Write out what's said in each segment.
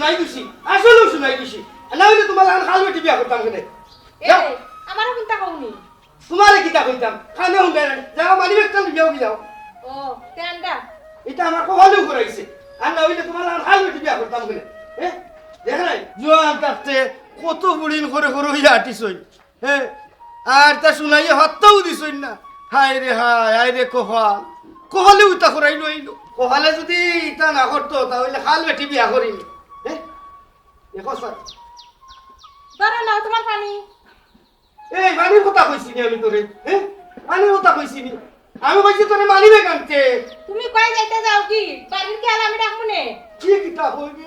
শুনাই দিছি আসলে শুনাই দিছি না হইলে তোমার লাগান খাল বেটি বিয়া করতাম কেনে আমারও চিন্তা কওনি তোমারে কিতা কইতাম খানে হুন্ডা যাও মানি একটা বিয়াও যাও ও তেনটা এটা আমার কপালে করাইছে আর না হইলে তোমার লাগান খাল বেটি বিয়া করতাম কেনে হ্যাঁ দেখ নাই জোয়ান থাকতে কত বুড়িন করে করে হইয়া আটিছই হ্যাঁ আর তা শুনাইয়ে হত্যাও দিছই না হায় রে কপাল কপালে উতা করাইলো আইলো কপালে যদি ইটা না করতো তাহলে খাল বেটি বিয়া করিনি হ্যাঁ দেখো স্যার ধরো নাও তোমার পানি এই মানির কথা কইছি নি আমি তোরে হ্যাঁ মানির কথা কইছি নি আমি কইছি তোরে মানিবে কানতে তুমি কই যাইতে যাও কি বাড়ির কি আলামি রাখমুনে কি কিতা হইবে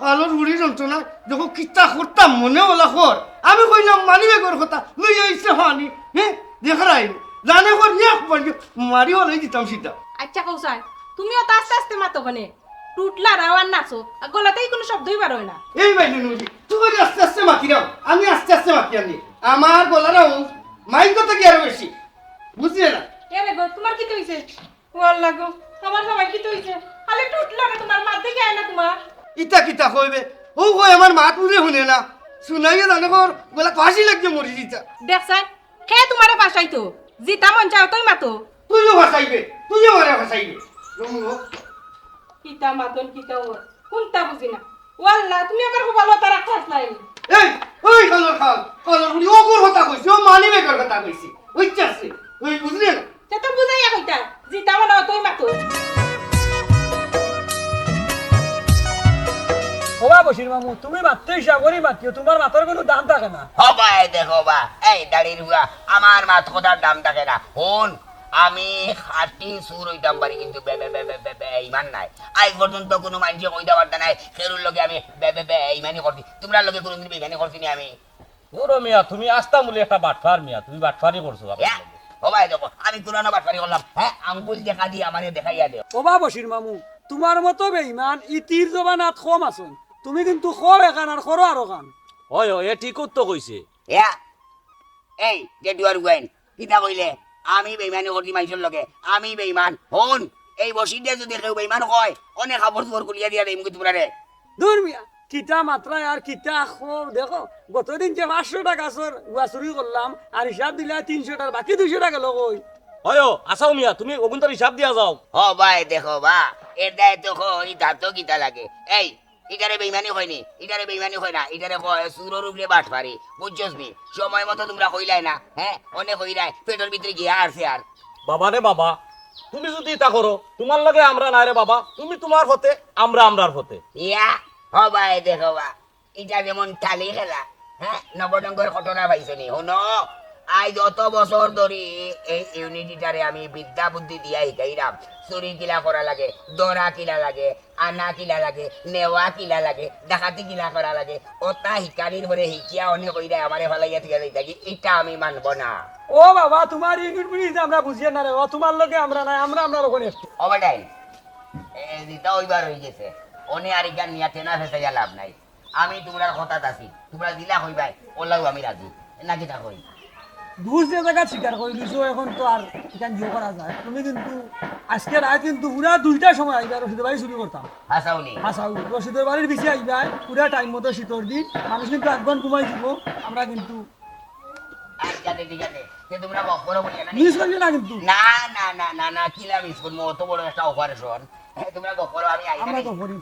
কালোর বুড়ি যন্ত্রণা দেখো কিতা করতাম মনে ওলা কর আমি কইলাম মানিবে কর কথা লই আইছে হানি হ্যাঁ দেখাই জানে কর এক বাড়ি মারি হলাই দিতাম সিধা আচ্ছা কৌসাই তুমিও তো আস্তে আস্তে মাতো মানে টুটলা রাওয়ার নাচো আর গলাতেই কোনো শব্দই বার হয় না এই বাইলে নুজি তুমি আস্তে আস্তে মাতি দাও আমি আস্তে আস্তে মাতি আনি আমার গলারাও মাইক কথা কি আরো বেশি বুঝলে না এলে গো তোমার কি হইছে ও আল্লাহ গো আমার সবাই কি হইছে খালি টুটলা না তোমার মাথা দেখে আয় না তোমার ইতা কিতা কইবে ও কই আমার মাত উড়ে শুনে না শুনাইয়ে জানে কর গলা ফাঁসি লাগছে মরি দিতা দেখছাই কে তোমারে বাসাইতো জিতা মন চাও তুই মাতো তুইও ভাসাইবে তুইও মারে ভাসাইবে কিতা মাতন কিতা ওর কোনটা বুঝি না ওয়াল্লাহ তুমি আমার খুব ভালো তারা খাস নাই এই ওই কালোর খাল কালোর বুড়ি ও কোর কথা কইছে ও মানিবে কর কথা কইছে বুঝছাছে ওই বুঝলি না সে তো বুঝাইয়া কইতা জিতা মন তুই মাতো ওবা বসির মামু তুমি মাত্র হিসাব করি মাতিও তোমার মাথার কোনো দাম থাকে না হবা এই দেখো বা এই দাড়ির হুয়া আমার মাথ কথার দাম থাকে না হন আমি খাটি সুর হইতাম পারি কিন্তু ইমান নাই আজ পর্যন্ত কোনো মানুষে কইতে পারত নাই খেরুর লগে আমি ইমানি করছি তোমরা লগে কোনোদিন বেইমানি করছি না আমি ওরো মিয়া তুমি আস্তা মূলে একটা বাটফার মিয়া তুমি বাটফারি করছো হবা এই দেখো আমি কোরআন বাটপারি করলাম হ্যাঁ আঙ্গুল দেখা দিয়ে আমারে দেখাইয়া দেও ওবা বসির মামু তোমার মতো বেঈমান ইতির জবানাত কম আছেন তুমি কিন্তু খর এখান আর খর আর ওখান হয় হয় এ ঠিক তো কইছে এই যে দুয়ার গুয়াইন কিতা কইলে আমি বেইমানি করছি মানুষের লগে আমি বেইমান হন এই বসির দিয়ে যদি কেউ বেইমান কয় অনেক খাবার চোর কুলিয়া দিয়া দেয় মুখে তোমরা রে দূর মিয়া কিতা মাত্রায় আর কিতা খর দেখো গতদিন যে 500 টাকা গুয়া চুরি করলাম আর হিসাব দিলে 300 টাকা বাকি 200 টাকা লগ হই হয় আসাও মিয়া তুমি ওগুনটার হিসাব দিয়া যাও ভাই দেখো বা এর দায় তো কই তা তো কিতা লাগে এই ইটারে বেইমানি হয়নি ইটারে বেইমানি হয় না ইটারে কয় সুরর উপরে বাট পারি বুঝছস নি সময় মতো তোমরা কইলাই না হ্যাঁ অনেক কইলাই পেটের ভিতরে গিয়া আসছে আর বাবা রে বাবা তুমি যদি এটা করো তোমার লগে আমরা নাই রে বাবা তুমি তোমার হতে আমরা আমরার হতে ভাই দেখো বা এটা যেমন টালি খেলা হ্যাঁ নবডঙ্গর ঘটনা পাইছনি শুনো আজ যত বছর ধরে এই ইউনিটিটারে আমি বিদ্যা বুদ্ধি দিয়া শিকাইলাম চুরি কিলা করা লাগে দরা কিলা লাগে আনা কিলা লাগে নেওয়া কিলা লাগে ডাকাতি কিলা করা লাগে ওটা শিকারির পরে শিকিয়া অনেক কইরা আমারে ভালাইয়া থেকে যাই থাকি এটা আমি মানব না ও বাবা তোমার ইউনিট বুঝি আমরা বুঝিয়ে না রে ও তোমার লগে আমরা নাই আমরা আমরা ওখানে অবদাই দিতা ওইবার হয়ে গেছে অনে আর ইগান নিয়া তেনা ফেসাইয়া লাভ নাই আমি তোমরার কথাত আছি তোমরা দিলা হইবাই ওলাও আমি রাজি নাকি তা কই বুঝ যে জায়গা স্বীকার করে দিছো এখন তো আর এখান দিয়ে করা যায় তুমি কিন্তু আজকে রাত কিন্তু পুরা 2টার সময় আইবা রশিদের বাড়ি শুরু করতাম হাসাউনি হাসাউ রশিদের বাড়ির বেশি আইবা পুরা টাইম মতো শীতর দিন মানুষ কিন্তু 1 ঘন্টা ঘুমাই দিব আমরা কিন্তু আচ্ছা ঠিক আছে তে তোমরা বকরো বলি না মিস করবে না কিন্তু না না না না না কিলা মিস করবো অত বড় একটা অপারেশন তোমরা বকরো আমি আইনা আমরা তো করি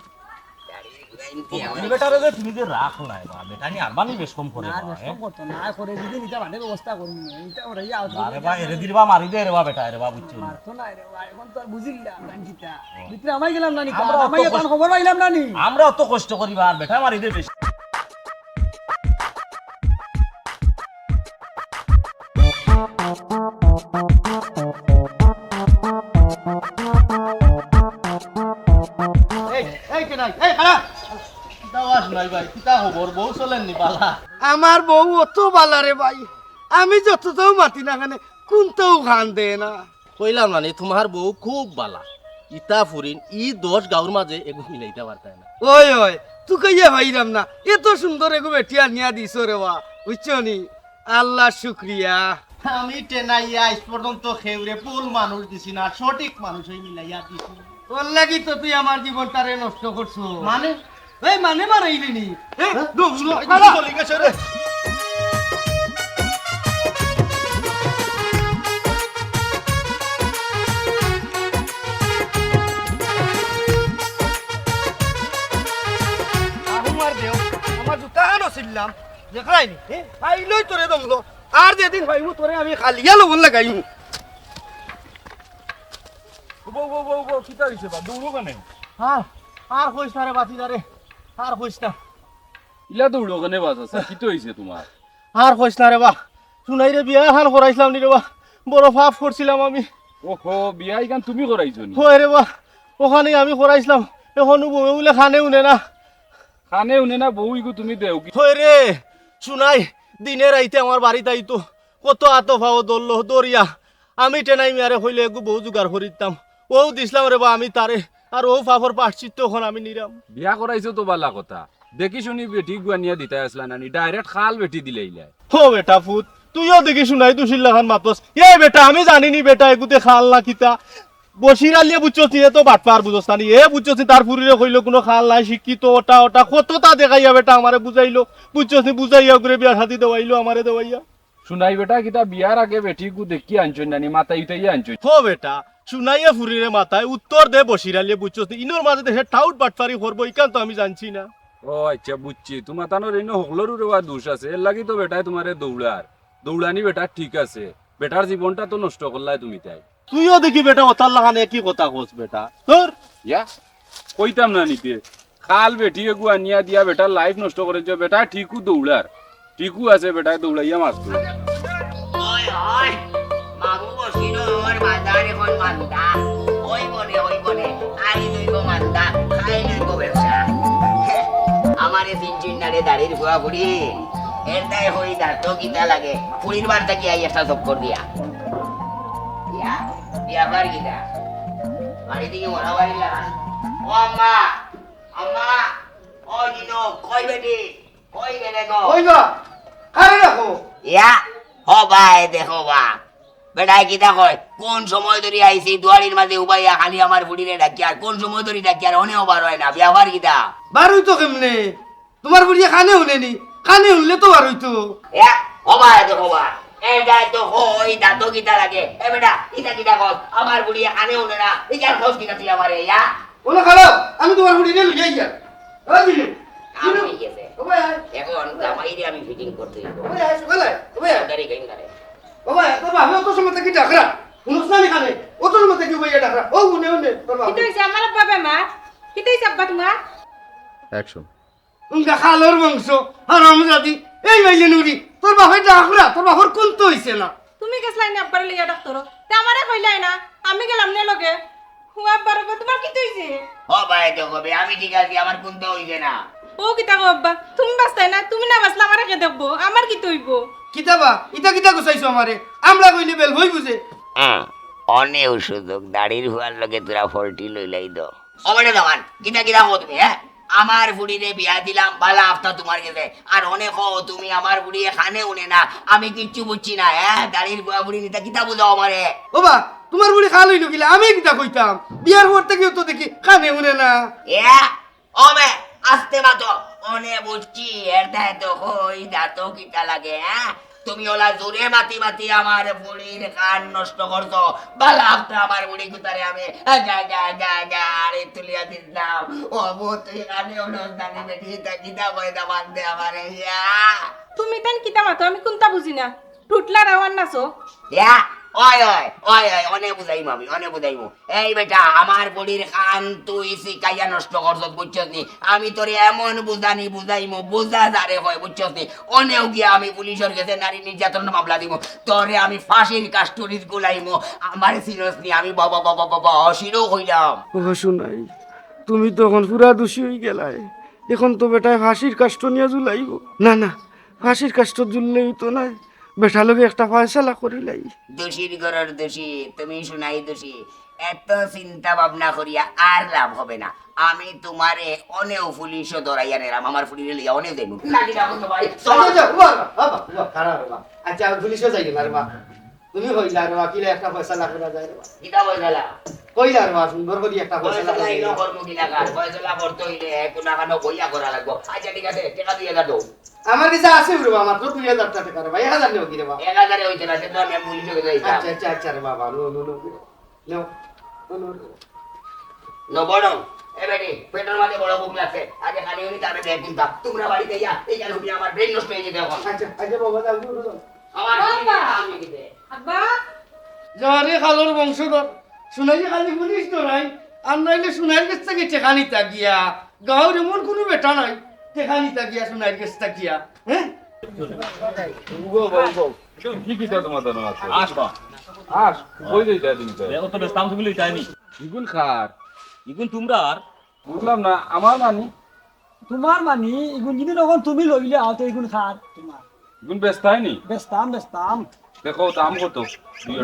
বেটারে যে তুমি যে রাখ নাই বা বেটা নি আরবানি বেশ কম করে না বেশ কত না করে যদি নিতে মানে ব্যবস্থা করব এটা ওরা ইয়া আরে ভাই এরে দিবা মারি দে রে বা বেটা রে বা বুঝছো মার তো নাই রে ভাই এখন তো আর বুঝিলাম গানটা ভিতরে আমাই গেলাম না নি আমাই এখন খবর পাইলাম না নি আমরা অত কষ্ট করিবা আর বেটা মারি দে বেশ আমার বউ অত বালা রে ভাই আমি যতটাও মাতি না কেন কোনটাও খান দে না কইলাম না তোমার বউ খুব বালা ইতা ফুরিন 10 গাঁর মাঝে এগু মিলাইতে পারতাই না ওই ওই তুই কইয়া ভাইরাম না এত সুন্দর এগো বেটিয়া নিয়া দিছ রে বা বুঝছো নি আল্লাহ শুক্রিয়া আমি টেনাইয়া আজ পর্যন্ত খেউরে ভুল মানুষ দিছি না, সঠিক মানুষ হয়ে মিলাইয়া দিছি। তোর লাগি তো তুই আমার জীবনটারে নষ্ট করছো। মানে এই মানে মারাইলি নি চলে গেছে রে। আমার দেও আমার জুতা নছিলাম দেখাইনি আইলই তোরে দমলো আর যেদিন ভাইমু তোরে আমি খালিয়া লবণ লাগাইমু। কিতা হইছে বা দৌড়ো কেন? আর কইস না রে বাতিদারে, আর কইস না, ইলা দৌড়ো কেন বাজাছে? কিতা হইছে তোমার? আর কইস না রে বা। শুনাই রে বিয়া খান করাইছিলাম নি রে বা, বড় পাপ করছিলাম আমি। ওহো, বিয়া ইখান তুমি করাইছো নি? হয় রে বা, ওখানে আমি করাইছিলাম, এখন বউ বলে খানে উনে না। খানে উনে না বউ ইগু তুমি দেও কি? হয় রে শুনাই, দিনে রাইতে আমার বাড়িতে আইতো, কত আতো ভাও দৌড়লো দৌড়িয়া। আমি টেনাই মিয়ারে হইলে একটু বউ জোগাড় করিতাম, ও দিছিলাম রে বা আমি তারে, আর ও ফাফর পাঠছিত তখন আমি নিরাম। বিয়া করাইছো তো বালা কথা, দেখি শুনি বেটি গুয়ানিয়া দিতে আসলা নানি, ডাইরেক্ট খাল বেটি দিলে ইলাই। হো বেটা ফুট, তুইও দেখি শুনাই দুশিল্লা খান মাতস। এ বেটা আমি জানিনি বেটা এগুতে খাল না কিতা বসির আলিয়ে বুঝছস নি, তো বাটপার বুঝছস না এ বুঝছস নি, তার ফুরিরে কইল কোনো খাল নাই, শিক্ষিত ওটা ওটা কতটা দেখাইয়া বেটা আমারে বুঝাইলো, বুঝছস নি, বুঝাইয়া করে বিয়া শাদি দেওয়াইলো আমারে দেওয়াইয়া। শুনাই বেটা কিতা বিয়ার আগে বেটি গু দেখি আনছো নানি, মাথায় উঠাইয়া আনছো। হো বেটা শুনাইয়া ফুরিরে মাথায় উত্তর দে বসির আলিয়ে বুঝছস নি, ইনোর মাঝে হে টাউট বাটপারি করবো ইকান তো আমি জানছি না। ও আচ্ছা বুঝছি, তোমার তানোর এনে হকলরও রেওয়া দোষ আছে, এর লাগি তো বেটায় তোমারে দৌড়ার। দৌড়ানি বেটা ঠিক আছে, বেটার জীবনটা তো নষ্ট করলাই তুমি তাই। তুইও দেখি বেটা ওতার লাগানে কি কথা কস বেটা তোর। ইয়া কইতাম না নিতে, খাল বেটি গুয়া নিয়া দিয়া বেটার লাইফ নষ্ট করেছে। বেটা ঠিকও দৌড়ার, ঠিকও আছে বেটায় দৌড়াইয়া মারতো। ওই ওই মামু বসিল ওর বাজার এখন মান্দা, ওই বনে আই লইব মান্দা, খাই লইব ব্যবসা। আমারে তিন নারে দাড়ির ভুয়া ফুড়ি এটাই হই দাঁতো কিতা লাগে, ফুড়ির বারটা কি আই একটা চক্কর দিয়া ইয়া বিয়াবার কিতা বাড়ি থেকে মরা বাড়ি লাগা। ও আম্মা আম্মা, ও জিনো কই বেটি কই গেলে গো? ওই বা কারে রাখো ইয়া ও ভাই দেখো বা বেটাই কিতা কয়, কোন সময় ধরে আইছি দুয়ারির মাঝে উবাইয়া খালি আমার বুড়িরে ডাকি, আর কোন সময় ধরে ডাকি আর অনেও বার হয় না। বিয়াবার কিতা বারুই তো কেমনে তোমার বুড়িয়া কানে শুনেনি, কানে শুনলে তো বারুই তো। ইয়া ও ভাই দেখো বা এটাই তো হই দাঁতো কিতা লাগে। এ বেটা ইটা কিতা কস, আমার বুড়িয়া কানে শুনে না, ইটার খোঁজ কিতা তুই আমারে? ইয়া ওলা খারাপ আমি তোমার বুড়িরে লইয়া ইয়া ওই দিলে আমি গেছে ও ভাই এখন জামাইরে আমি ফিটিং করতে দিব। ও ভাই বলে ও ভাই গাড়ি গাড়ি গাড়ি ও ভাই তোর বাবা অত সময় থেকে ডাকরা অনুষ্ঠানি খানে অত সময় থেকে বইয়া ডাকরা ও উনে তোর বাবা কিতো হইছে আমার বাবা মা? কিতো হইছে আব্বা তোমার? অ্যাকশন। উনকা খালোর মাংস আর আমজাদি এই মাইলে নুরি তোর বাবাই ডাকরা, তোর বাবার কোন তো হইছে না। তুমি গেছলাই না আব্বার লিয়া ডাক্তার, তে আমারে কইলাই না, আমি গেলাম নে লগে। হু আব্বার তোমার কিতো হইছে? ও ভাই দেখো বে আমি ঠিক আছে, আমার কোনটা হইছে না। ও কিতা গো আব্বা, তুমি বাঁচতাই না, তুমি না বাঁচলে আমারে কে দেখবো? আমার কিতো হইব? কিতাবা ইটা কিতা গুছাইছো আমারে, আমরা কইলে বেল হই বুঝে। অনেক সুযোগ দাড়ির হুয়ার লগে তোরা ফলটি লইলাই দ অবনে দোকান কিতা কিতা হো তুমি। হ্যাঁ আমার বুড়িরে বিয়া দিলাম বালা আফতা তোমার গেছে, আর অনেক হো তুমি আমার বুড়ি খানে উনে না, আমি কিচ্ছু বুঝছি না। হ্যাঁ দাড়ির বুয়া বুড়ি নিতা কিতা বুঝাও আমারে? ও বা তোমার বুড়ি খাল হইল গিলা আমি কিতা কইতাম, বিয়ার পর থেকে তো দেখি কানে উনে না। ও মে আস্তে মাতো অনে বুঝছি এর দেয় তো হই দাঁতো কিতা লাগে। হ্যাঁ তুমি ওলা জোরে মাতি মাতি আমার বুড়ির কান নষ্ট করছো, বালা আফতা আমার বুড়ি কুতারে আমি আরে তুলিয়া দিলাম। ও বো তুই কানে উনো জানি বেটি তা কিতা কই দা বান্দে আমারে। তুমি তান কিতা মাতো আমি কোনটা বুঝি না, ঠুটলা রাওয়ান নাছো। ওই ওই ওই ওই অনেক বুঝাইমু আমি অনেক বুঝাইমু। এই বেটা আমার বুড়ির কান তুই শিকাইয়া নষ্ট করছ বুঝছস নি, আমি তোরে এমন বুঝাইমু বুঝা যারে হয় বুঝছস নি। অনেক গিয়া আমি পুলিশের কাছে নারী নির্যাতন মামলা দিব, তোরে আমি ফাঁসির কাস্টডিজ গুলাইমু। আমার সিরিয়াস নি আমি বাবা বাবা বাবা অশিরও হইলাম। ও শুনাই তুমি তখন পুরা দোষী হয়ে গেলাই, এখন তো বেটায় ফাঁসির কাষ্ট নিয়ে জুলাইব। না না ফাঁসির কাষ্ট জুললেই তো নাই, বেটা লগে একটা ফয়সালা করিলাই। দোষীর ঘরের দোষী তুমি শুনাই দোষী, এত চিন্তা ভাবনা করিয়া আর লাভ হবে না। আমি তোমারে অনেক পুলিশও ধরাইয়া নেরাম, আমার ফুলিরে লইয়া অনেক দেবো। আচ্ছা পুলিশও যাই না রে মা। তুমি কইলা রে কিলে একটা ফয়সালা করা যায় রে কিতা বইলা কইলা রে সুন্দর করে একটা ফয়সালা পয়সা করা লাইলো যায় কর্ম গিলাকার পয়সা করতে হইলে কোনা কানো বইয়া করা লাগবো আচ্ছা ঠিক আছে টাকা দিয়ে দাও আমার কাছে আছে রে বাবা মাত্র 2000 টাকা রে ভাই 1000 নেও কি রে বাবা 1000 হইছে না সেটা আমি পুলিশে কে যাইতাম আচ্ছা রে বাবা নো নো বড় এবারে পেট্রোল মাঝে বড় বুক লাগছে আগে খালি উনি তারে দেখ কিন্তু তোমরা বাড়িতে ইয়া এই জানো কি আমার ব্রেন নষ্ট হয়ে যেতে এখন আচ্ছা বাবা যাও আমার বাবা। আমি দিতে আব্বা যারে খালোর বংশধর শুনাই খালি পুলিশ তো নাই আর নাইলে শুনাইর কাছ থেকে টেকানিতা গিয়া গাঁর এমন কোনো বেটা নাই টেকানিতা গিয়া শুনাইর কাছ থেকে গিয়া হ্যাঁ কি কিতা তোমার জানো আছে আসবা আস কই যাইতা তুমি তো দেখো তো ব্যস্তাম তুমি লইতাইনি ইগুন খার ইগুন তোমরা আর বুঝলাম না আমার মানি তোমার মানি এগুন যদি তখন তুমি লইলে আও তো এগুন খার তোমার ইগুন বেস্তাই নি বেস্তাম দেখো দাম কত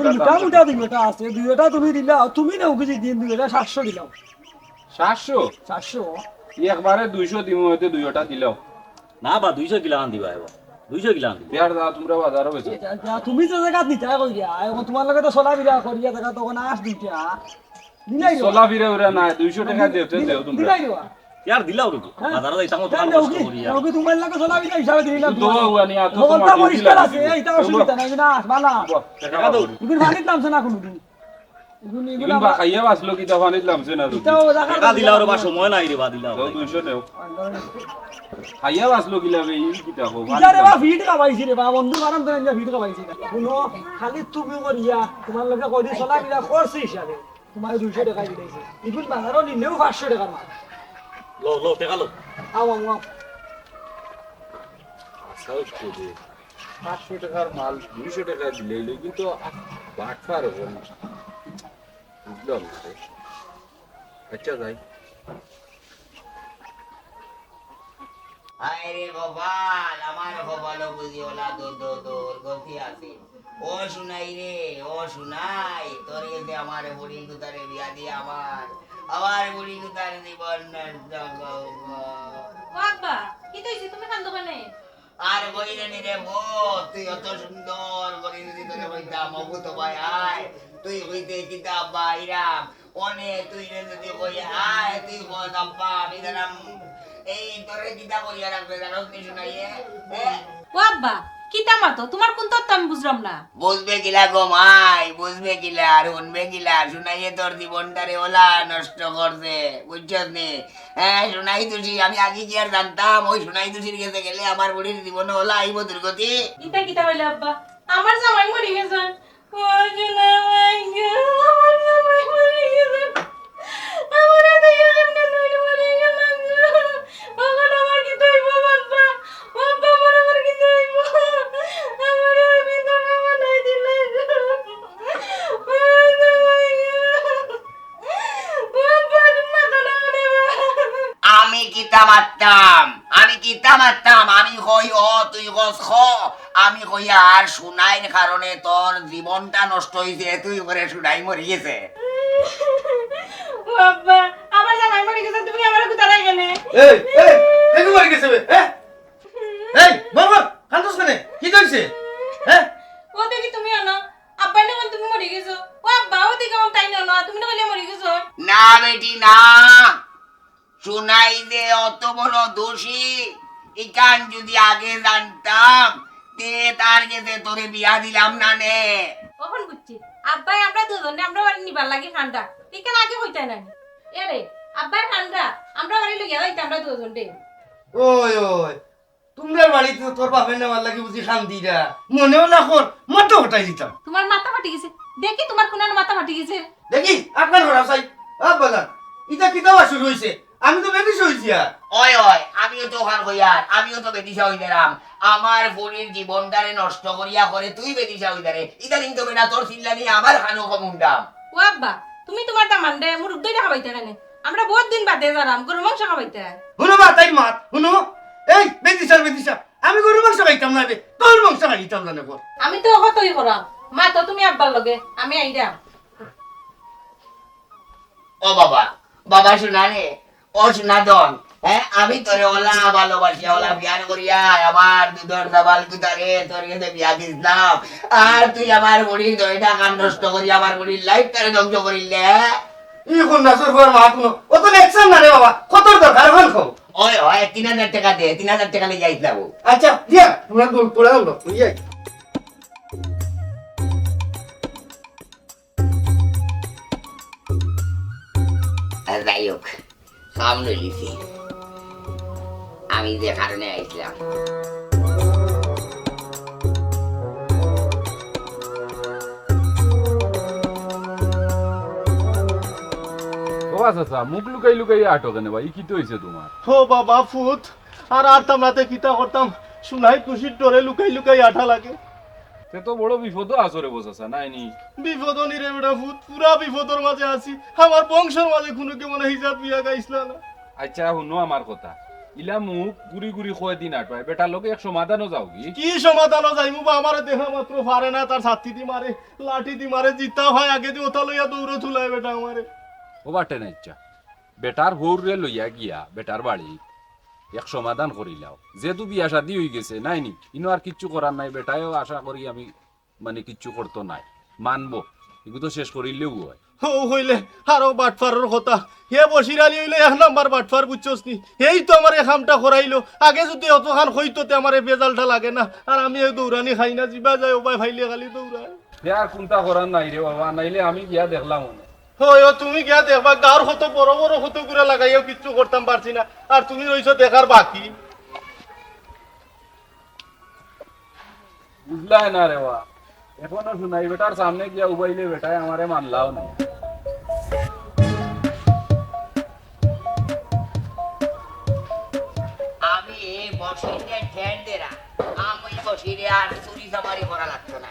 মোটা মোটা দুইটা আছে দুইটা তুমি দিলা তুমি নাও কিছু দিন দুইটা 700 দিলাও 700 700 একবারে 200 দিমু হইতে দুইটা দিলাও না বা 200 কিলো আন দিবা এবার 200 কিলো আন দিবা বিয়ার দা তোমরা বাজারও বেচো তুমি যে জায়গা নিতা কই দিয়া এখন তোমার লগে তো চলা বিরা করিয়া জায়গা তখন আস দিতা দিলাই চলা ফিরে ওরা না 200 টাকা দেওতে দেও তোমরা দিলাই দেওয়া ইয়ার দিলাও রুকু বাজারে যাইতাম তো কেন কষ্ট দেও করি কি ওকে তোমার লগে চলা বিরা হিসাবে দিলা তো হুয়ানি আতো তোমার তোমার পরিষ্কার আছে এইটা অসুবিধা নাই না বালা টাকা দাও এগুন পানির নামছে না কোনদিন এগুন ইগুন বা খাইয়া বাসলো কি দফা নিলাম সে না এটাও টাকা দিলাও রে বা সময় নাই রে বা দিলাও 200 দেও খাইয়া বাসলো কি লাগে ই কি দেখো ইজারে বা ভিড কাবাইছি রে বা বন্ধু মারাম তো না ভিড কাবাইছি শুনো খালি তুমি করিয়া তোমার লগে কই দি চলা বিরা করছি হিসাবে তোমার 200 টাকা দিলাইছে এগুন বাজারও নিলেও 500 টাকা মাল লো টাকা লো আও 500 টাকার মাল 200 টাকা দিলে লই কিন্তু বাটফার হবে না বুঝলাম না আচ্ছা যাই আরে গোপাল আমার গোপালও বুঝি ওলা দোর গতি আছে ও শুনাই রে ও শুনাই তোর কাছে আমার বুড়ি কুতারে বিয়া দিয়ে আমার বুড়ি কুতারে জীবন নষ্ট আব্বা কি কইছে তুমি কান্দো কেনে আর বইরানি রে বো তুই অত সুন্দর করে যদি তোরে কইতাম অবু তো ভাই আয় তুই কইতে কিতাব বাইরাম অনে তুই যদি কই আয় তুই কইতাম পা আমি জানাম এই তোরে কিতা কইয়া রাখবে জানোস নি শুনাইয়ে ও আব্বা কিতা মাতো তোমার কোন তত্ত্ব আমি বুঝলাম না বুঝবে কিলা গো মাই বুঝবে কিলা আর শুনবে কিলা শুনাইয়ে তোর জীবনটারে ওলা নষ্ট করছে বুঝছস নি হ্যাঁ শুনাই তুই আমি আগে কি আর জানতাম ওই শুনাই তুষির কাছে গেলে আমার বুড়ির জীবনে ওলা আইব দুর্গতি ইতা কিতা হইলো আব্বা আমার জামাই মরে গেছে ও জামাই গো আমার জামাই মরে গেছে আমার তো ইয়ান্না নইলে মরে গেল ওগো আমার কি তৈব বাবা বাবা আমার কি তৈব আমার আমি তো বাবা নাই দিলে ও জামাই গো বাবা মাথা না আমি কিতা মারতাম আমি কই ও তুই কস খ আমি কই আর শুনাইর কারণে তোর জীবনটা নষ্ট হইছে তুই করে শুনাই মরে গেছে বাবা আমার জামাই মরে গেছে তুমি আমার কোথায় গেলে এই দেখো মরে গেছে হ্যাঁ এই বাবা কান্দছ কেন কি কইছে হ্যাঁ ও দেখি তুমি আনো আব্বা না তুমি মরে গেছো ও আব্বা ও দেখি আমার তাই না তুমি না বলে মরে গেছো না বেটি না শুনাই দে অত বড় দোষী ইকান যদি আগে জানতাম তে তার কাছে তোরে বিয়া দিলাম না নে কখন বুঝছি আব্বাই আমরা দুজনে আমরা বাড়ি নিবার লাগি ঠান্ডা এখানে আগে হইতে না এরে আব্বাই ঠান্ডা আমরা বাড়ি লইয়া যাইতে আমরা দুজনে ওই তোমরা বাড়িতে তোর বাপের নেওয়ার লাগি বুঝি শান্তিরা মনেও না কর মাথা হটাই দিতাম তোমার মাথা ফাটি গেছে দেখি তোমার কোন মাথা ফাটি গেছে দেখি আপনার ঘর চাই বাজান ইটা কিতাবা শুরু হয়েছে আমি তো বেশি হয়েছি আর ওই আমিও তো ওখান কইয়ার আমিও তো বেদিশা হই দিলাম আমার বুড়ির জীবনটারে নষ্ট করিয়া করে তুই বেদিশা হই দারে ইদানিং তো বেটা তোর চিল্লানি আমার খানো কমুন্ডাম ও আব্বা তুমি তোমার দামান দে মুর দইটা খাবাইতে কেন আমরা বহুত দিন বাদে যারাম গরু মাংস খাবাইতে শুনো মা তাই মাত শুনো এই বেদিশা আমি গরু মাংস খাইতাম না রে তোর মাংস খাইতাম না নেব আমি তো কতই করাম মা তো তুমি আব্বার লগে আমি আইরাম ও বাবা শোনা রে ও শোনা দন হ্যাঁ আমি তোরে ওলা ভালোবাসি ওলা বিয়ার করিয়া আমার দুধর দাবাল দুধারে তোর কাছে বিয়া দিলাম আর তুই আমার বুড়ির দইটা কান নষ্ট করি আমার বুড়ির লাইফ তারে ধ্বংস করিলে ই কোন নাসর ঘর মা কোনো ও তো নেকশন না রে বাবা কত দরকার হল খাও ওই ওই 3000 টাকা দে 3000 টাকা নিয়ে যাইতে যাবো আচ্ছা দিয়া তোমরা তোরা হলো তুই আই আর যাই হোক সামনে লিখি আমি যে কারণে আইছিলাম ও আচ্ছা মুখ লুকাই লুকাই আটো কেন ভাই কি তো হইছে তোমার ও বাবা ফুত আর তামরাতে কিতা করতাম শুনাই তুষির ডরে লুকাই লুকাই আঠা লাগে সে তো বড় বিপদ আসরে বসাছা নাইনি বিপদ নি রে বেটা ফুত পুরা বিপদর মাঝে আছি আমার বংশের মাঝে কোনো কে মনে হিসাব বিয়া গাইছলা না আচ্ছা শুনো আমার কথা ইলা মুখ গুড়ি গুড়ি খোয়া দিন আটবাই বেটার লোকে এক সমাধানও যাও কি সমাধান যাইমু বা আমার দেখা মাত্র পারে না তার ছাতি দি মারে লাঠি দি মারে জিতা হয় আগে দি ওটা লইয়া দৌড়ে থুলায় বেটা আমারে ও বাটে না ইচ্ছা বেটার হৌরে লইয়া গিয়া বেটার বাড়ি এক সমাধান করিলাও যেহেতু বিয়া শাদি হয়ে গেছে নাইনি ইনো আর কিচ্ছু করার নাই বেটায়ও আশা করি আমি মানে কিচ্ছু করতো নাই মানবো এগুলো তো শেষ করিলেও হয় ও হইলে আরো বাটফারের কথা হে বসিরালি হইলে 1 নাম্বার বাটফার বুঝছস নি এই তো আমার এই কামটা করাইলো আগে যদি অতখান হইতো তে আমার বেজালটা লাগে না আর আমি এই দৌড়ানি খাই না জিবা যায় ও ভাই ফাইলে খালি দৌড়ায় আর কোনটা করার নাই রে বাবা নাইলে আমি গিয়া দেখলাম মনে হয় তুমি গিয়া দেখবা গাঁর কত বড় বড় কত করে লাগাইও কিচ্ছু করতাম পারছি না আর তুমি রইছো দেখার বাকি বুঝলাই না রে বা এখনো শুনাই বেটার সামনে গিয়া উবাইলে বেটায় আমারে মানলাও না আমি বসিরে ঠেন দেরা আমি বসিরে আর চুরি চামারি করা লাগতো না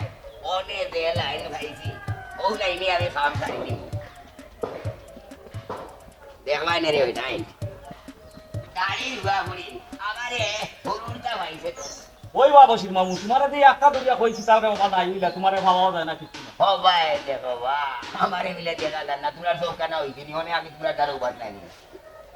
অনে দে লাইন খাইছি ও লাইনে আমি কাম সারিনি দেখলাই না রে ওই নাই দাড়ি হুয়া হুড়ি আমারে হরুনটা ভাইছে তো ওই বা বসির মামু তোমারে দিয়ে একটা দরিয়া কইছি তারে বাবা নাই হইলা তোমারে ভাবাও যায় না কিছু না ও ভাই দেখো বা আমারে মিলে দেখা না তোরা সব কেন হইছি নি আমি তোরা দারু বাদ নাই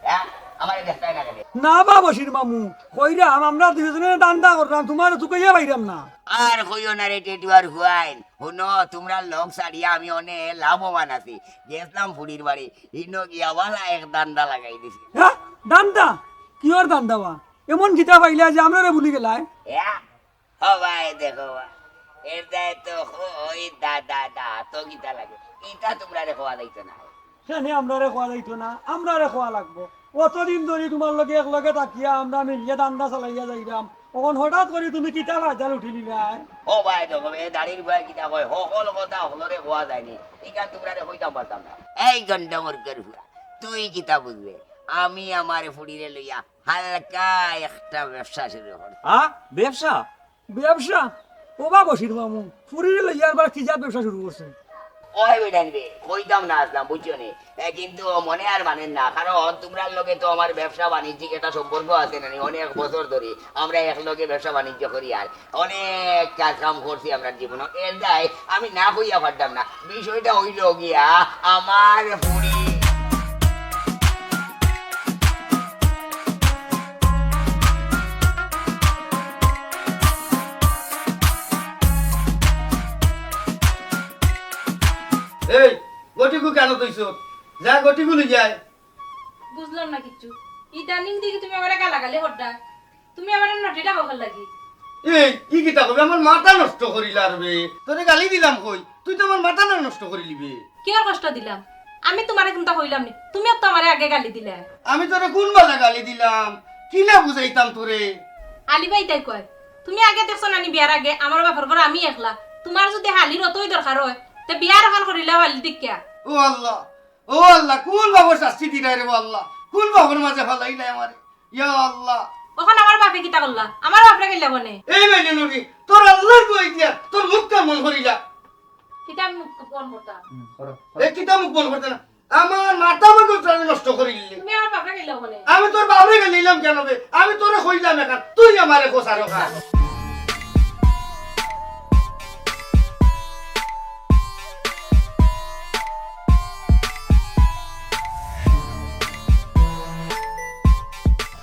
হ্যাঁ আমারে দেখতাই না কেন না বা বসির মামু কইরাম আমরা দুজনে দান্দা করলাম তোমার চুকাইয়া বাইরাম না আর কইও না রে টেটুয়ার হুয়াইন শুনো তোমরা লোক সারিয়া আমি অনেক লাভবান আছি গেছিলাম ফুড়ির বাড়ি ইনো গিয়া ওয়ালা এক দান্দা লাগাই দিছি হ্যাঁ দান্দা কিওর দান্দা বা এমন গীতা পাইলা যে আমরা রে ভুলি গেলাই ও ভাই দেখো এটা তো ওই দা তো গীতা লাগে এটা তোমরা রে খাওয়া যাইতো না সেনে আমরা রে খোয়া যাইতো না আমরা রে খোয়া লাগবো অতদিন ধরে তোমার লগে এক লগে তাকিয়া আমরা মিলিয়ে দান্দা চালাইয়া যাইরাম তখন হঠাৎ করে তুমি কিতা বাজার উঠি নিলাই ও ভাই দেখো এই দাড়ির ভয় কিতা কয় সকল কথা হলরে খাওয়া যায়নি এটা তোমরা রে কইতাম পারতাম না এই গন্ডা মুরগের হুয়া তুই কিতা বুঝবে আমি আমার ফুড়িরে লইয়া হালকা একটা ব্যবসা শুরু করব ব্যবসা ব্যবসা ও বা বসির মামু ফুরিরে লইয়ার বার কি যা ব্যবসা শুরু করছে ওই বেটান রে কইতাম না আসলাম বুঝছো নি কিন্তু মনে আর মানেন না কারণ তোমরার লগে তো আমার ব্যবসা বাণিজ্যিক একটা সম্পর্ক আছে না অনেক বছর ধরে আমরা একলগে ব্যবসা বাণিজ্য করি আর অনেক কাজ কাম করছি আমরা জীবনে এর দায় আমি না কইয়া পারতাম না বিষয়টা হইল গিয়া আমার ফুড়ি এই গটিগু কেন তৈছ যা গটিগুলি যায় বুঝলাম না কিচ্ছু ইদানিং দিকে তুমি আমারে গালাগালি হড্ডা তুমি আমারে নটিটা হল লাগি এই কি কিতা কবে আমার মাথা নষ্ট করিলা রে তোরে গালি দিলাম কই তুই তো আমার মাথা নষ্ট করিলি বে কি আর কষ্ট দিলাম আমি তোমারে কোনটা কইলাম নি তুমি তো আমারে আগে গালি দিলা আমি তোরে কোন বাজা গালি দিলাম কি না বুঝাইতাম তোরে আলি ভাই তাই কয় তুমি আগে দেখছ না নি বিয়ার আগে আমার বাপর ঘর আমি একলা তোমার যদি হালির অতই দরকার হয় তে বিয়ার এখন করিলা হালি দিকিয়া ও আল্লাহ কোন বাবার শাস্তি দিলাই রে আল্লাহ কোন বাবার মাঝে ফালাইলা আমারে ইয়া আল্লাহ ওখান আমার বাপে কিতা করলা আমার বাপরে গেলা বনে এই মেনে নবী তোর আল্লাহর কই দিয়া তোর মুখ কেমন করিলা কিতা মুখ কোন করতা এই কিতা মুখ বল করতে না আমার মাথা মগজ প্রাণ নষ্ট করিলি তুমি আমার বাপরে গেলা বনে আমি তোর বাপরে গেলাম কেন বে আমি তোরে কইলাম এখন তুই আমারে কোসারো খা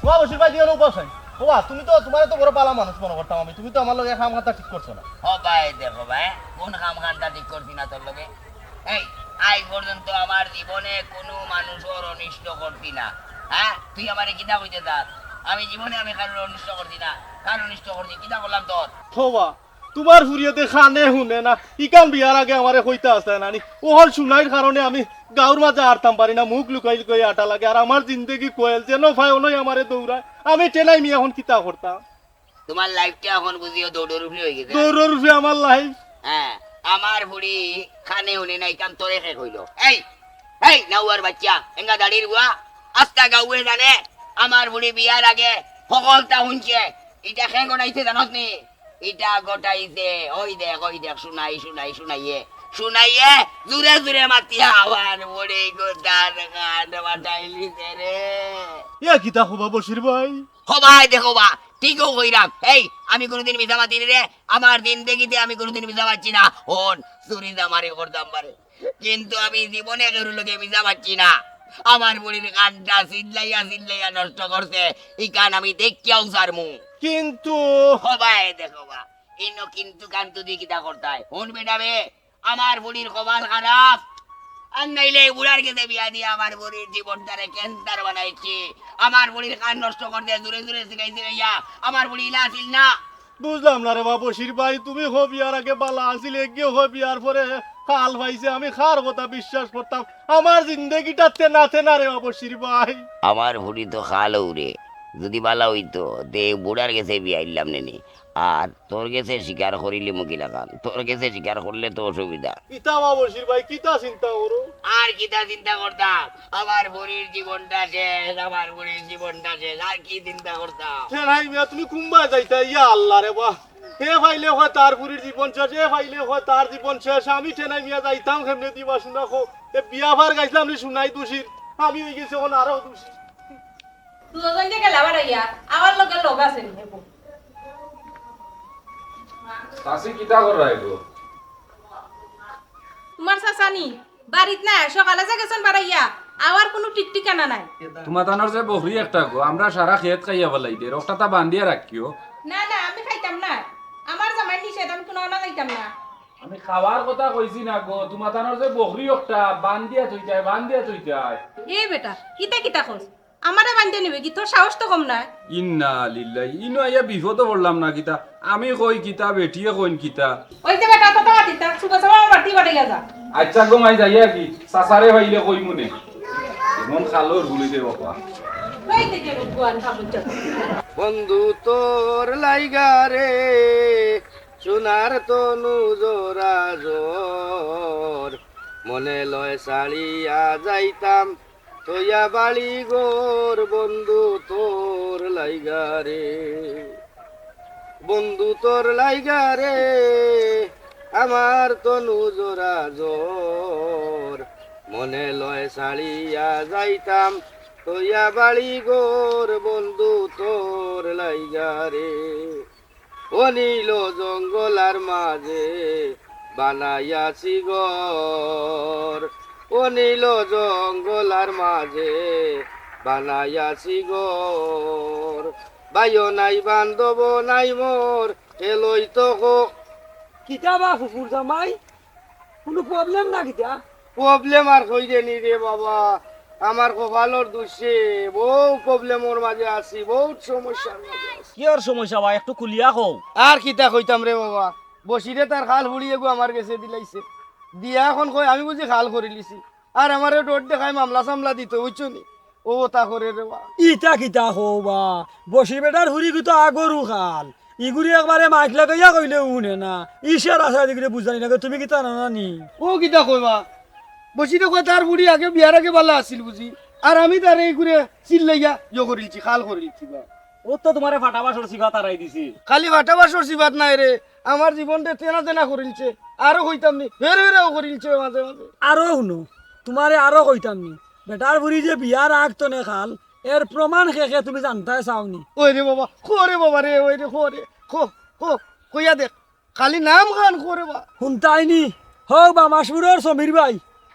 ওয়া বসির ভাই দিয়ে বসাই ওয়া তুমি তো তোমার তো বড় পালা মানুষ মনে করতাম আমি তুমি তো আমার লগে খাম খাতা ঠিক করছো না ও ভাই দেখো ভাই কোন কাম কানটা ঠিক করছি না তোর লগে এই আজ পর্যন্ত আমার জীবনে কোনো মানুষের অনিষ্ট করতি না হ্যাঁ তুই আমারে কিতা কইতে দাস আমি জীবনে আমি কারোর অনিষ্ট করতি না কার অনিষ্ট করছি কিতা করলাম তোর হবা তোমার ফুরিয়াতে খানে শুনে না ইকান বিয়ার আগে আমারে কইতা আসতে নানি ওহল শুনাইর কারণে আমি গাঁর মাঝে আরতাম পারি না মুখ লুকাই লুকাই আটা লাগে আর আমার জিন্দগি কোয়েল যেন ভাই ওনই আমারে দৌড়ায় আমি টেলাই মি এখন কিতা করতাম তোমার লাইফটা এখন বুঝিও দৌড়ের উপরে হয়ে গেছে দৌড়ের রূপে আমার লাইফ হ্যাঁ আমার বুড়ি খানে শুনে নাই কাম তোরে শেষ হইল এই এই নাউয়ার বাচ্চা এঙ্গা দাড়ির বুয়া আস্তা গাউয়ে জানে আমার বুড়ি বিয়ার আগে সকলটা শুনছে এটা খে গটাইছে জানত নি এটা গটাইছে ওই দেখ শুনাইয়ে জুরে জুরে মাতিয়া আমার বুড়ি গোটার গান বাটাইলিছে রে ইয়া কিতা হবা বসির ভাই সবাই দেখো বা ঠিকও কইরাম এই আমি কোনোদিন মিছা মাতি রে আমার দিন দেখিতে আমি কোনোদিন মিছা মারছি না হন চুরি দামারে করতাম পারে কিন্তু আমি জীবনে কারোর লোকে মিছা মারছি না আমার বুড়ির কানটা সিদলাইয়া নষ্ট করছে এই কান আমি দেখিয়াও সারমু কিন্তু সবাই দেখো বা ইনো কিন্তু কান্তু দিয়ে কিতা করতায় হন বেটাবে আমার বুড়ির কপাল খারাপ আর নাইলে বুড়ার কাছে বিয়া দিয়ে আমার বুড়ির জীবনটারে ক্যান্সার বানাইছি আমার বুড়ির কান নষ্ট করতে দূরে দূরে শিখাইছে ভাইয়া আমার বুড়ি ইলা আসিল না বুঝলাম না রে বা বসির ভাই তুমি হো বিয়ার আগে বালা আসিলে গিয়ে হো বিয়ার পরে কাল ভাইছে আমি খার কথা বিশ্বাস করতাম আমার জিন্দগিটা তেনাতে না রে বা বসির ভাই আমার বুড়ি তো খালো রে যদি বালা হইতো দে বুড়ার কাছে বিয়া ইলাম নেনি আর তোর কাছে স্বীকার করিলে মুকিলা কান তোর কাছে স্বীকার করলে তো অসুবিধা কিতা বা বসির ভাই কিতা চিন্তা করো আর কিতা চিন্তা করতাম আমার বুড়ির জীবনটা শেষ আর কি চিন্তা করতাম সেনাই মিয়া তুমি কুম্বা যাইতা ইয়া আল্লাহ রে বা হে ভাইলে হয় তার পুরীর জীবন শেষ হে ভাইলে হয় তার জীবন শেষ আমি টেনাই মিয়া যাইতাম কেমনে দিবা শুনা খো এ বিয়া ভার গাইছিলাম নি শুনাই দোষীর আমি হয়ে গেছি এখন আরো দোষী দুজন যে গেলা বাড়াইয়া আমার লগে লোক আছে নি হেবো তাসি কিতা কর রাইলো তোমার চাচানি বাড়িত না সকালে যে গেছেন বাড়াইয়া আবার কোনো টিকটিকানা নাই তোমার তানোর যে বহরি একটা গো আমরা সারা খেত খাইয়া বলাই দে রক্তটা বান্ধিয়া রাখিও না আমি খাইতাম না আমার জামাই নিষেধ আমি কোনো না খাইতাম না আমি খাওয়ার কথা কইছি না গো তোমার তানোর যে বহরি একটা বান্ধিয়া থইতায় এ বেটা কিতা কস আমারে বান্ধে নিবে কি তোর সাহস তো কম না ইন্না লিল্লাহি ইনো আইয়া বিপদ পড়লাম না কিতা আমি কই কিতা বেটিয়ে কইন কিতা ওই যে বেটা কথা দিতা সুবা সাবা মাটি বাড়াইয়া যা আচ্ছা গো মাই যাইয়া কি সাসারে হইলে কই মনে এমন খালোর গুলি দে বাবা ওই থেকে ভগবান খাবুচ বন্ধু তোর লাইগা রে সোনার তনু জোড়া জোর মনে লয় সাড়িয়া যাইতাম তোয়া বাড়ি গোর বন্ধু তোর লাইগা রে বন্ধু তোর লাইগা রে আমার তনু জোড়া জোর মনে লয় সাড়িয়া যাইতাম তোয়া বাড়ি গোর বন্ধু তোর লাইগা রে অনিল জঙ্গলার মাঝে বানাইয়াছি ঘর অনিল জঙ্গলার মাঝে বানাইয়াছি ঘর বাইও নাই বান্ধব নাই মোর হেলই তো কিতা বা ফুফুর জামাই কোনো প্রবলেম না কিতা প্রবলেম আর হইরে নি রে বাবা আমার কপালর দুষে বহু প্রবলেমর মাঝে আছি বহুত সমস্যার মাঝে আছি কিয়র সমস্যা ভাই একটু কুলিয়া কও আর কিতা কইতাম রে বাবা বসিরে তার খাল হুড়িয়ে গো আমার কাছে দিলাইছে দিয়া এখন কই আমি বুঝি খাল করে লিছি আর আমারে ডোর দেখাই মামলা সামলা দিত বুঝছো নি ও তা করে রে বা ইটা কিতা হবা বসি বেটার হুরি তো আগরু খাল ইগুরি একবারে মাইক লাগাইয়া কইলে উনে না ইশার আশা দিকে বুঝানি না তুমি কিতা নানি ও কিতা কইবা বসিরে কই তার বুড়ি আগে বিয়ার আগে বালা আছিল বুঝি আর আমি তার এই ঘুরে চিল্লাইয়া ইয়ে করিলছি খাল করিলছি বা ও তো তোমারে ফাটাবাসর সিফা তারাই দিছি খালি ফাটাবাসর সিবাত নাই রে আমার জীবনটা তেনা তেনা করিলছে আরো কইতাম নি হেরেও করিলছে মাঝে মাঝে আরো শুনো তোমারে আরো কইতাম নি বেটার বুড়ি যে বিয়ার আগ তনে খাল এর প্রমাণ শেষে তুমি জানতাই চাওনি ওই রে বাবা খোরে বাবা রে ওই রে খোরে কইয়া দেখ খালি নাম খান খোরে বা শুনতাইনি হোক বা মাসুরের সমীর ভাই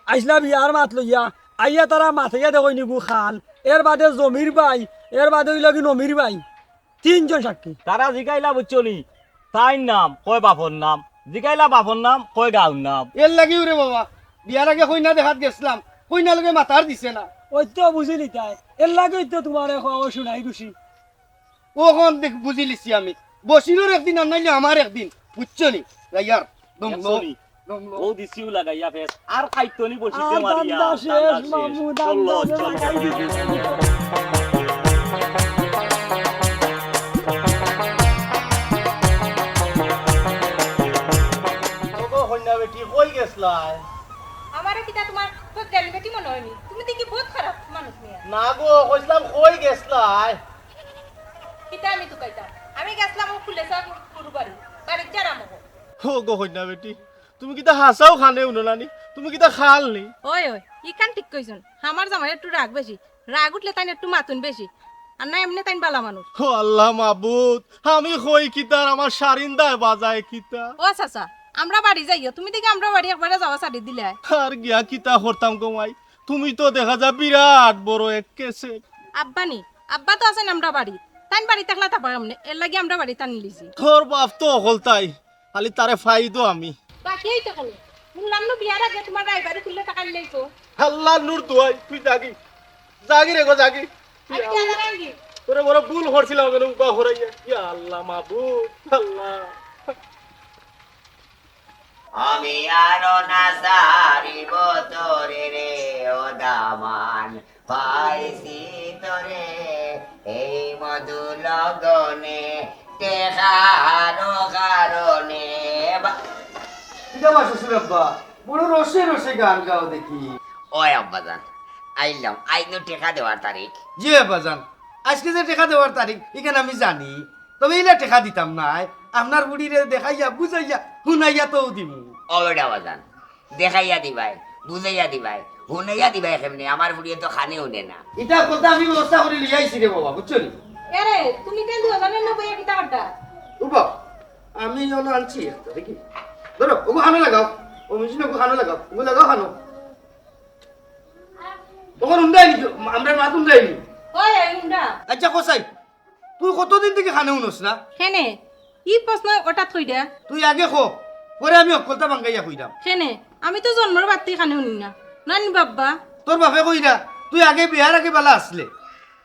আইসলা বিয়ার মাত লইয়া আইয়া তারা মাথাইয়া দেখো নিগু খাল এর বাদে জমির ভাই এর বাদে হইল কি নমির ভাই তিনজন সাক্ষী তারা জিকাইলা বুঝছনি তাই নাম কয় বাপর নাম জিকাইলা বাপর নাম কয় গাঁর নাম এর লাগি রে বাবা বিয়ার আগে কইনা দেখাত গেছিলাম কইনা লগে মাথার দিছে না ওই তো বুঝিলি তাই এর লাগে তো তোমার শুনাই খুশি ওখন দেখ বুঝি লিছি আমি বসিরুর একদিন আর নাইলে আমার একদিন বুঝছো নি ইয়ার দম দেখছনি? ও দিছিও লাগাইয়া ফেস আর খাইতনি বসিতে আর মারিয়া দান্দা শেষ, দান্দা শেষ। মামু, চলো, দান্দা চলো। শেষ। ওগো হইনা বেটি কই গেছলাই আমারে কিটা তোমার তো গেলি বেটি মনে হয়নি তুমি দেখি বহুত খারাপ মানুষ মিয়া না গো কইছিলাম কই গেছলাই কিটা আমি তো কইতাম আমি গেছলাম ও ফুলে সব পুরো বাড়ি বাড়ি যারাম ওগো হইনা বেটি তুমি কিতা হাসাও খানে উনলানি তুমি কিতা খালনি ওই ওই ইকান ঠিক কইছুন আমার জামাই একটু রাগ বেশি রাগ উঠলে তাই একটু মাতুন বেশি আর না এমনি তাই বালা মানুষ ও আল্লাহ মাবুদ আমি কই কিতার আমার শারিন্দায় বাজায় কিতা ও চাচা আমরা বাড়ি যাইও তুমি দেখি আমরা বাড়ি একবারে যাওয়া সারি দিলে আর গিয়া কিতা করতাম কমাই তুমি তো দেখা যা বিরাট বড় এক কেসে আব্বা নি আব্বা তো আছেন আমরা বাড়ি তাই বাড়ি থাকলে তা পারাম এর লাগি আমরা বাড়ি টানি লিছি তোর বাপ তো অকল তাই খালি তারে ফাইদো আমি বাকি এই তো কলো শুনলাম না বিয়ার আগে তোমার ড্রাইভারে তুললে টাকা নিলেইছো আল্লাহ নূর তুই তুই জাগি জাগি রে গো জাগি আমি কি আলাদা নাকি তোরে বড় ভুল করছিলাম কেন উবা হরাইয়া ইয়া আল্লাহ মাবুদ আল্লাহ আমি আরো না সারিব তোরে রে ও দামান পাইছি তোরে এই মধু লগনে টেকারো কারণে কিটা বা শ্বশুর আব্বা বড় রসে রসে গান গাও দেখি ওই আব্বাজান আইলাম আইনো টেকা দেওয়ার তারিখ জি আব্বাজান আজকে যে টেকা দেওয়ার তারিখ এখানে আমি জানি তবে এইলা টেকা দিতাম নাই আপনার বুড়িরে দেখাইয়া বুঝাইয়া শুনাইয়া তো দিমু ওটা বাজান দেখাইয়া দিবাই বুঝাইয়া দিবাই হুনাইয়া দিবাই কেমনি আমার বুড়িয়ে তো খানে উনে না এটা কথা আমি ব্যবস্থা করে লিয়ে আইছি রে বাবা বুঝছো নি আরে তুমি কেন দুজনে নবই কিটা করতা উবা আমি হলো আনছি একটা দেখি ধরো ওগো খানো লাগাও ও মিশিনে ওগো খানো লাগাও ওগো লাগাও খানো ওগো উন্দাই নি আমরা মাত উন্দাই নি ওই উন্ডা আচ্ছা কোসাই তুই কতদিন থেকে খানে উনস না কেনে ই প্রশ্ন ওটা থই দে তুই আগে খো পরে আমি অকলতা বাঙ্গাইয়া কইরাম কেনে আমি তো জন্মের বাড়তি খানে শুনি না নানি বাব্বা তোর বাপে কইরা তুই আগে বিয়ার আগে বেলা আসলে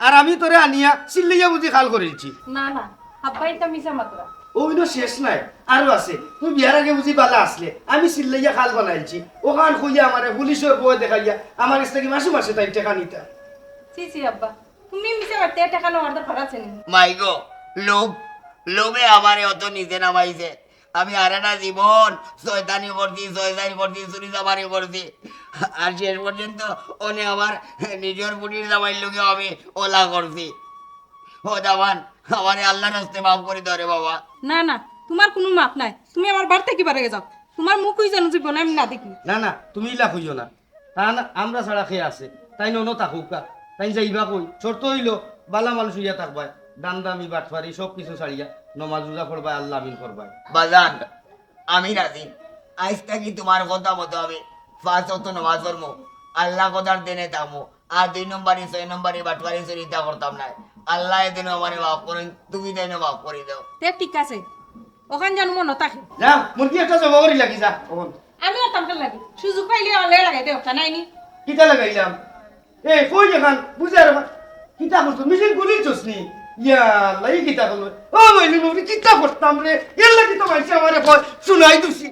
আর আমি তোরে আনিয়া চিল্লাইয়া বুঝি খাল করেছি না না আব্বাই তো মিছা মাত্রা ওইনো শেষ নাই আরো আছে তুই বিয়ার আগে বুঝি বালা আসলে আমি চিল্লাইয়া খাল বানাইছি ওখান খুইয়া আমারে পুলিশের বই দেখাইয়া আমার কাছ থেকে মাসে মাসে তাই টাকা নিতা সি সি আব্বা তুমি মিছা মারতে টাকা নেওয়ার দরকার আছে নি মাইগো লোভ লোভে আমারে অত নিচে নামাইছে আমি আরেনা জীবন শয়তানি করছি চুরি চামারি করছি আর শেষ পর্যন্ত ওনে আমার নিজের বুড়ির জামাইর লোকে আমি ওলা করছি ও দামান আমারে আল্লাহ রাস্তে মাফ করে ধরে বাবা না না তোমার কোনো মাপ নাই তুমি আমার বাড়ি থেকে বারে যাও তোমার মুখই যেন জীবন আমি না দেখি না না তুমি ইলা খুঁজো না তা না আমরা ছাড়া খেয়ে আছে তাই নন থাকুকা তাই যাইবা কই ছোট হইলো বালা মানুষ হইয়া থাকবাই দান্দামি বাটফারি সব কিছু ছাড়িয়া নমাজ রোজা করবাই আল্লাহ আমিন করবাই বাজান আমি রাজি আজ থাকি তোমার কথা মতো আমি 5 ওয়াক্ত নামাজ পড়বো আল্লাহ কথার দেনে থাকবো আর 2 নম্বরে 6 নম্বরে বাটওয়ারি চুরিটা করতাম না আল্লাহ এদিন আমারে মাফ করেন তুমি দেন মাফ করে দাও তে ঠিক আছে ওখান যেন মন থাকে যা মুরগি একটা জমা করি লাগি যা ওখান আমি আর তামকে লাগি সুযোগ পাইলে অলে লাগাই দেও তা নাইনি কিতা লাগাইলাম এই কই যেখান বুঝে আর কিতা করতো মিশিন গুলি চসনি ইয়া লাই কিতা করলো ও মইলি নুরি কিতা করতাম রে এল্লা কিতা মাইছে আমারে কয় সুনাই দুসি